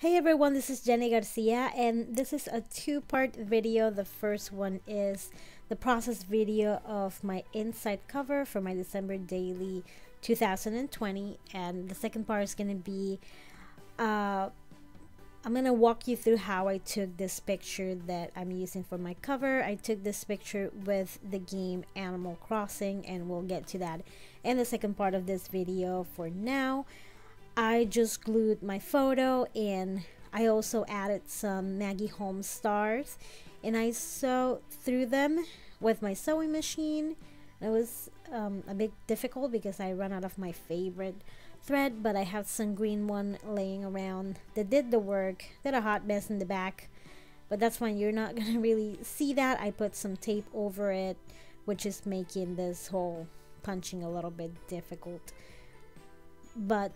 Hey everyone, this is Jenny Garcia and this is a two-part video. The first one is the process video of my inside cover for my December daily 2020, and the second part is going to be I'm going to walk you through how I took this picture that I'm using for my cover. I took this picture with the game Animal Crossing, and we'll get to that in the second part of this video. For now, I just glued my photo, and I also added some Maggie Holmes stars, and I sewed through them with my sewing machine. It was a bit difficult because I ran out of my favorite thread, but I have some green one laying around that did the work. Did a hot mess in the back, but that's fine. You're not gonna really see that. I put some tape over it, which is making this whole punching a little bit difficult. But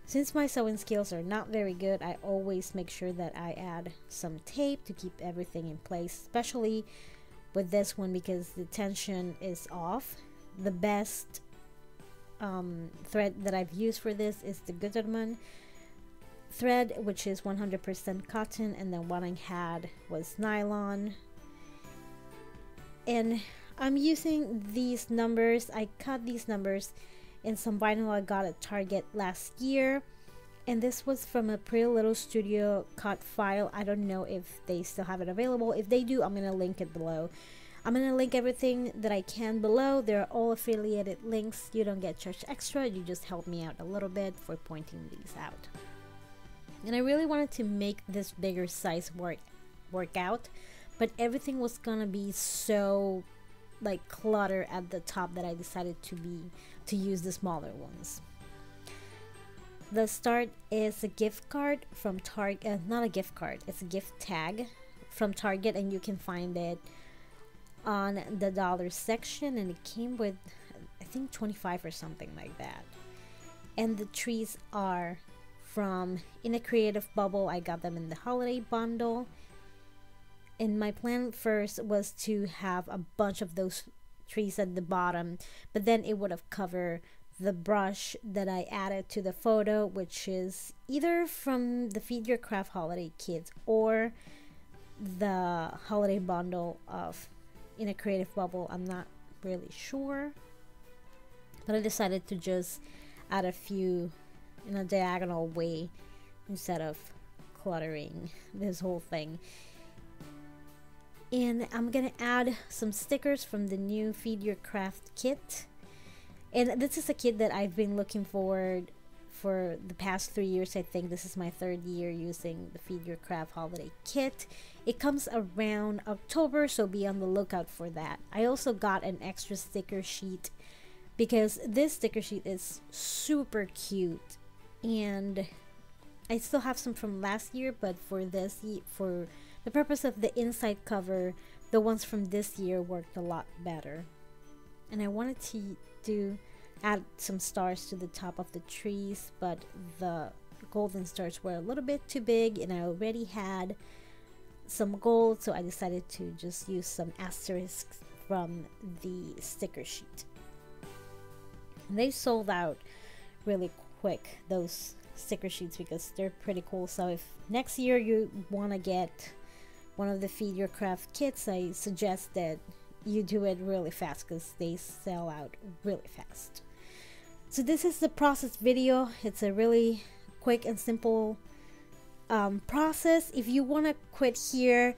since my sewing skills are not very good, I always make sure that I add some tape to keep everything in place, especially with this one because the tension is off. The best thread that I've used for this is the Gutermann thread, which is 100% cotton, and then what I had was nylon. And I'm using these numbers. I cut these numbers in some vinyl I got at Target last year, and this was from a Pretty Little Studio cut file. I don't know if they still have it available. If they do, I'm gonna link it below. I'm gonna link everything that I can below. They're all affiliated links. You don't get charged extra, you just help me out a little bit for pointing these out. And I really wanted to make this bigger size work out, but everything was gonna be so like clutter at the top that I decided to use the smaller ones. The start is a gift card from Target, not a gift card, it's a gift tag from Target, and you can find it on the dollar section, and it came with I think 25 or something like that. And the trees are from In a Creative Bubble. I got them in the holiday bundle. And my plan first was to have a bunch of those trees at the bottom, but then it would have covered the brush that I added to the photo, which is either from the Feed Your Craft holiday kits or the holiday bundle of In a Creative Bubble. I'm not really sure, but I decided to just add a few in a diagonal way instead of cluttering this whole thing. And I'm gonna add some stickers from the new Feed Your Craft kit, and this is a kit that I've been looking forward for the past 3 years. I think this is my third year using the Feed Your Craft holiday kit. It comes around October, so be on the lookout for that. I also got an extra sticker sheet because this sticker sheet is super cute, and I still have some from last year, but for the purpose of the inside cover, the ones from this year worked a lot better. And I wanted to add some stars to the top of the trees, but the golden stars were a little bit too big, and I already had some gold, so I decided to just use some asterisks from the sticker sheet. And they sold out really quick, those sticker sheets, because they're pretty cool. So if next year you want to get one of the Feed Your Craft kits, I suggest that you do it really fast because they sell out really fast. So this is the process video. It's a really quick and simple process. If you want to quit here,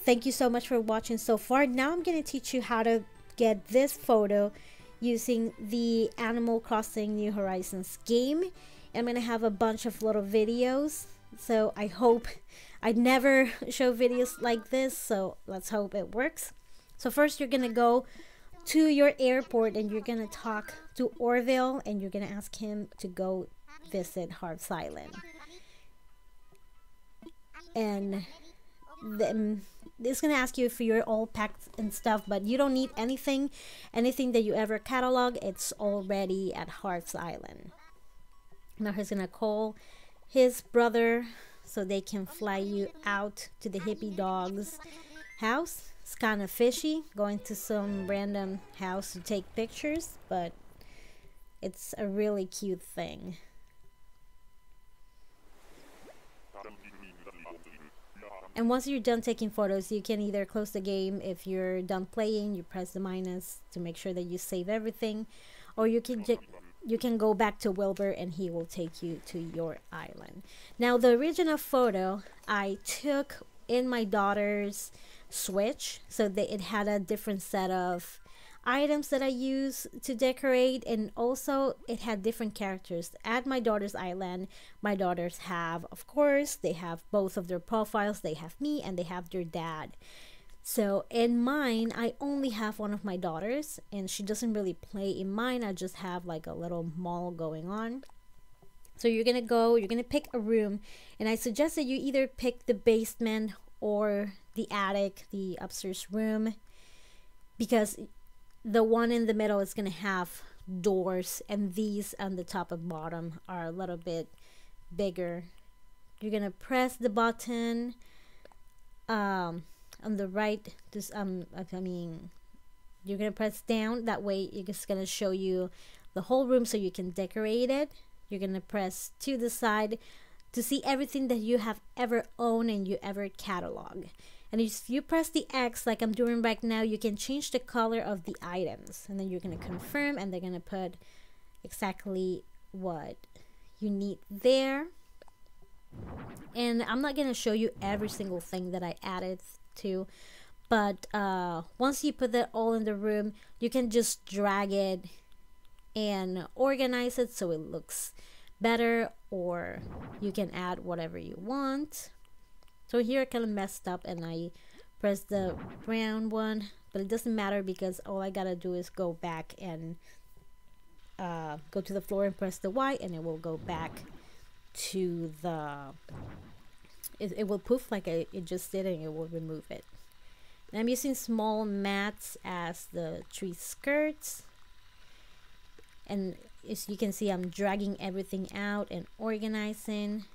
thank you so much for watching so far. Now I'm going to teach you how to get this photo using the Animal Crossing New Horizons game. I'm going to have a bunch of little videos, so I hope I'd never show videos like this, so let's hope it works. So first you're gonna go to your airport and you're gonna talk to Orville, and you're gonna ask him to go visit Harv's Island. And then it's gonna ask you if you're all packed and stuff, but you don't need anything that you ever catalog. It's already at Harv's Island. Now he's gonna call his brother so they can fly you out to the hippie dog's house. It's kind of fishy going to some random house to take pictures, but it's a really cute thing. And once you're done taking photos, you can either close the game. If you're done playing, you press the minus to make sure that you save everything, or you can go back to Wilbur and he will take you to your island. Now the original photo I took in my daughter's Switch, so that it had a different set of items that I use to decorate, and also it had different characters. At my daughter's island, my daughters have, of course, they have both of their profiles. They have me and they have their dad. So in mine, I only have one of my daughters, and she doesn't really play in mine. I just have like a little mall going on. So you're gonna pick a room, and I suggest that you either pick the basement or the attic, the upstairs room, because the one in the middle is gonna have doors, and these on the top and bottom are a little bit bigger. You're gonna press the button on the right. You're gonna press down. That way it's just gonna show you the whole room so you can decorate it. You're gonna press to the side to see everything that you have ever owned and you ever catalog. And if you press the X like I'm doing right now, you can change the color of the items, and then you're gonna confirm, and they're gonna put exactly what you need there. And I'm not gonna show you every single thing that I added to, but once you put that all in the room, you can just drag it and organize it so it looks better, or you can add whatever you want. So here I kind of messed up and I pressed the brown one, but it doesn't matter because all I gotta do is go back and go to the floor and press the Y, and it will go back to the it will poof like it just did, and it will remove it. And I'm using small mats as the tree skirts, and as you can see, I'm dragging everything out and organizing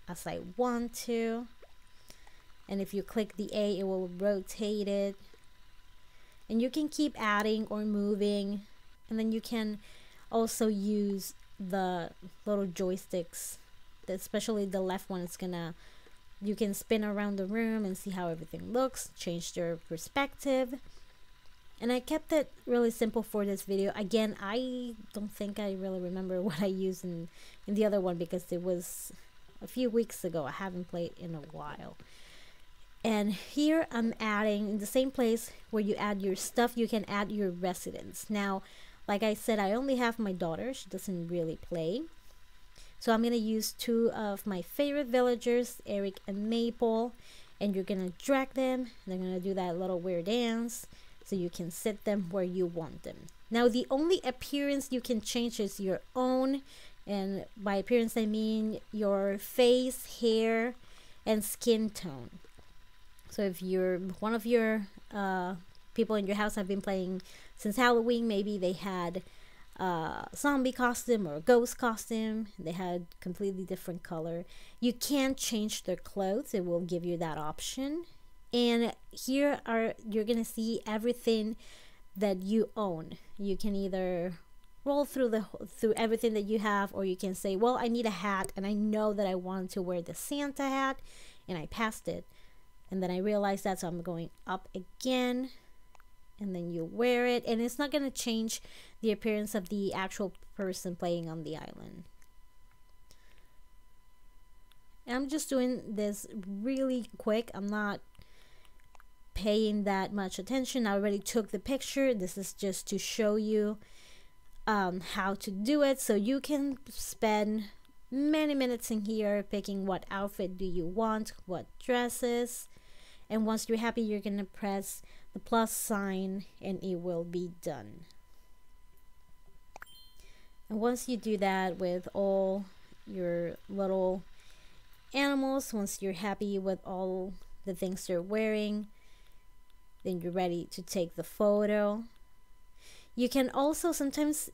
as I want to. And if you click the A, it will rotate it, and you can keep adding or moving. And then you can also use the little joysticks, especially the left one. You can spin around the room and see how everything looks, change their perspective. And I kept it really simple for this video. Again, I don't think I really remember what I used in the other one because it was a few weeks ago. I haven't played in a while. And here I'm adding, in the same place where you add your stuff, you can add your residents. Now, like I said, I only have my daughter. She doesn't really play. So I'm going to use two of my favorite villagers, Eric and Maple. And you're going to drag them. They're going to do that little weird dance. So you can sit them where you want them. Now, the only appearance you can change is your own. And by appearance, I mean your face, hair, and skin tone. So if you're one of your people in your house have been playing since Halloween, maybe they had a zombie costume or a ghost costume, they had completely different color, you can't change their clothes. It will give you that option. And here you're gonna see everything that you own. You can either roll through everything that you have, or you can say, well, I need a hat, and I know that I wanted to wear the Santa hat and I passed it, and then I realized that, so I'm going up again, and then you wear it, and it's not going to change the appearance of the actual person playing on the island. And I'm just doing this really quick. I'm not paying that much attention. I already took the picture. This is just to show you how to do it, so you can spend many minutes in here picking what outfit do you want, what dresses, and once you're happy, you're gonna press the plus sign and it will be done. And once you do that with all your little animals, once you're happy with all the things they're wearing, then you're ready to take the photo. You can also, sometimes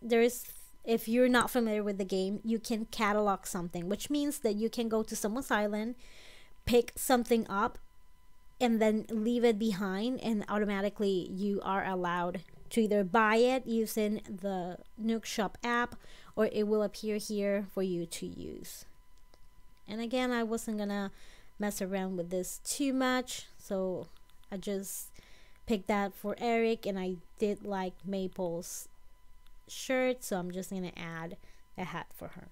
if you're not familiar with the game, you can catalog something, which means that you can go to someone's island, pick something up, and then leave it behind, and automatically you are allowed to either buy it using the Nook Shop app, or it will appear here for you to use. And again, I wasn't gonna mess around with this too much, so I just picked that for Eric, and I did like Maple's shirt, so I'm just gonna add a hat for her.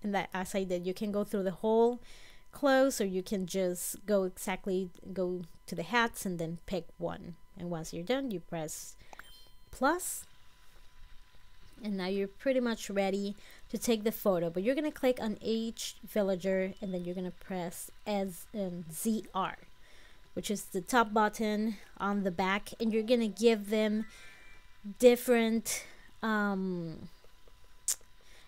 And that, as I did, you can go through the whole clothes, or you can just go to the hats and then pick one. And once you're done, you press plus, and now you're pretty much ready to take the photo. But you're gonna click on each villager, and then you're gonna press ZR, which is the top button on the back, and you're gonna give them different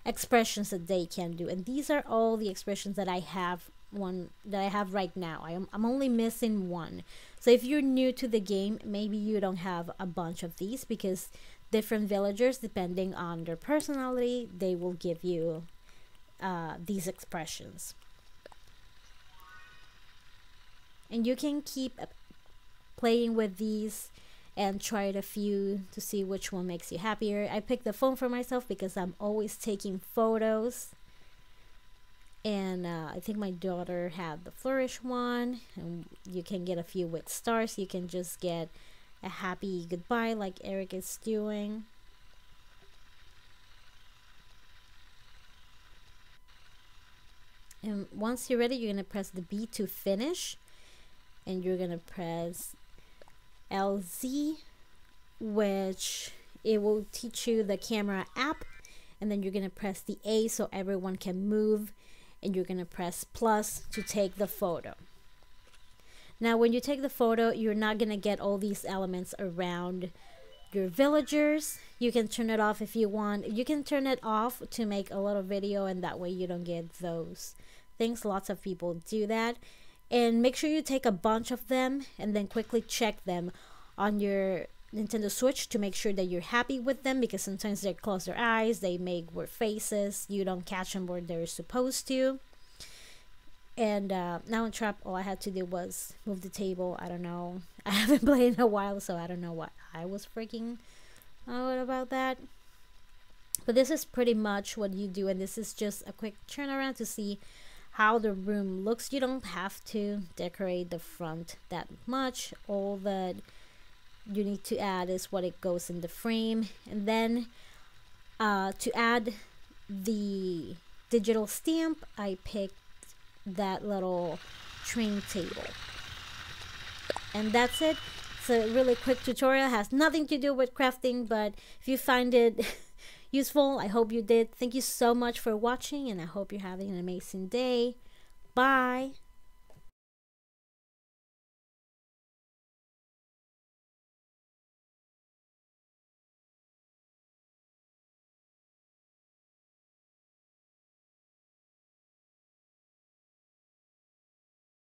expressions that they can do. And these are all the expressions that I have right now. I'm only missing one. So if you're new to the game, maybe you don't have a bunch of these, because different villagers, depending on their personality, they will give you these expressions. And you can keep playing with these and try it a few to see which one makes you happier. I picked the phone for myself because I'm always taking photos. And I think my daughter had the flourish one, and you can get a few with stars. You can just get a happy goodbye like Eric is doing. And once you're ready, you're gonna press the B to finish, and you're gonna press LZ, which it will teach you the camera app, and then you're gonna press the A so everyone can move, and you're gonna press plus to take the photo. Now when you take the photo, you're not gonna get all these elements around your villagers. You can turn it off if you want. You can turn it off to make a little video, and that way you don't get those things. Lots of people do that. And make sure you take a bunch of them and then quickly check them on your Nintendo Switch to make sure that you're happy with them, because sometimes they close their eyes, they make weird faces, you don't catch them where they're supposed to. And now in Trap, all I had to do was move the table. I don't know. I haven't played in a while, so I don't know what I was freaking out about that. But this is pretty much what you do, and this is just a quick turnaround to see how the room looks. You don't have to decorate the front that much. All that you need to add is what it goes in the frame. And then to add the digital stamp, I picked that little train table. And that's it. It's a really quick tutorial. It has nothing to do with crafting, but if you find it useful, I hope you did. Thank you so much for watching, and I hope you're having an amazing day. Bye.